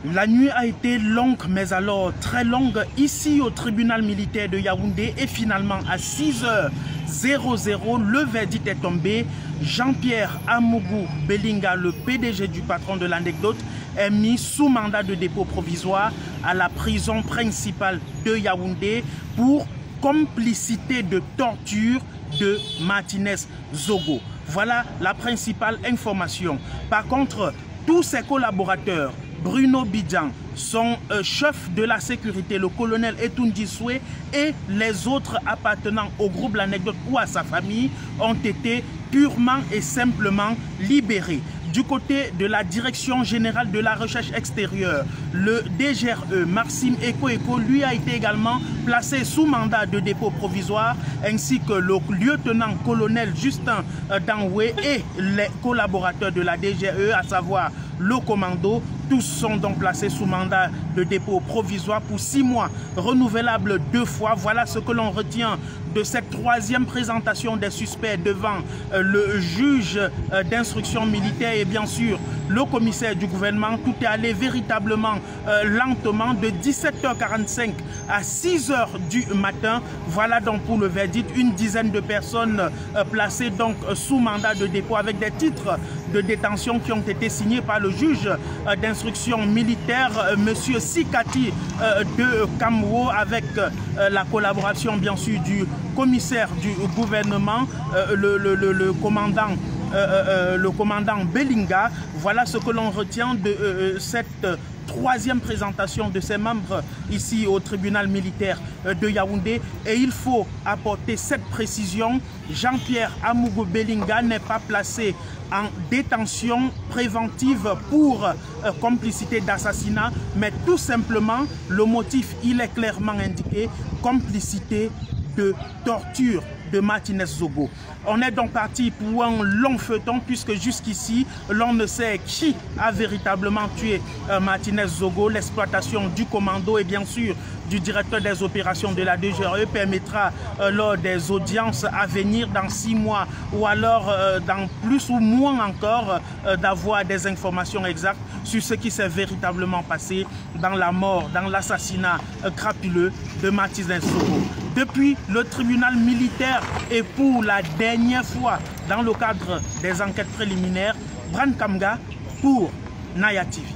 La nuit a été longue, mais alors très longue, ici au tribunal militaire de Yaoundé. Et finalement, à 6h00, le verdict est tombé. Jean-Pierre Amougou Belinga, le PDG du patron de l'anecdote, est mis sous mandat de dépôt provisoire à la prison principale de Yaoundé pour complicité de torture de Martinez Zogo. Voilà la principale information. Par contre, tous ses collaborateurs, Bruno Bidjan, son chef de la sécurité, le colonel Etoundi Soué, et les autres appartenant au groupe L'Anecdote ou à sa famille ont été purement et simplement libérés. Du côté de la Direction Générale de la Recherche Extérieure, le DGRE, Maxime Eko, lui a été également placé sous mandat de dépôt provisoire, ainsi que le lieutenant-colonel Justin Danoué et les collaborateurs de la DGRE, à savoir le commando. Tous sont donc placés sous mandat de dépôt provisoire pour 6 mois, renouvelable 2 fois. Voilà ce que l'on retient de cette troisième présentation des suspects devant le juge d'instruction militaire et bien sûr le commissaire du gouvernement. Tout est allé véritablement lentement de 17h45 à 6h du matin. Voilà donc pour le verdict, une dizaine de personnes placées donc sous mandat de dépôt avec des titres de détention qui ont été signés par le juge d'instruction militaire, monsieur Sikati de Kamwo, avec la collaboration bien sûr du commissaire du gouvernement, le commandant Belinga. Voilà ce que l'on retient de cette troisième présentation de ses membres ici au tribunal militaire de Yaoundé. Et il faut apporter cette précision: Jean-Pierre Amougou Belinga n'est pas placé en détention préventive pour complicité d'assassinat, mais tout simplement le motif, il est clairement indiqué: complicité de torture de Martinez Zogo. On est donc parti pour un long feuilleton, puisque jusqu'ici, l'on ne sait qui a véritablement tué Martinez Zogo. L'exploitation du commando et bien sûr du directeur des opérations de la DGRE permettra lors des audiences à venir dans 6 mois ou alors dans plus ou moins encore d'avoir des informations exactes sur ce qui s'est véritablement passé dans la mort, dans l'assassinat crapuleux de Martinez Zogo. Depuis le tribunal militaire et pour la dernière fois dans le cadre des enquêtes préliminaires, Bran Kamga pour Naya TV.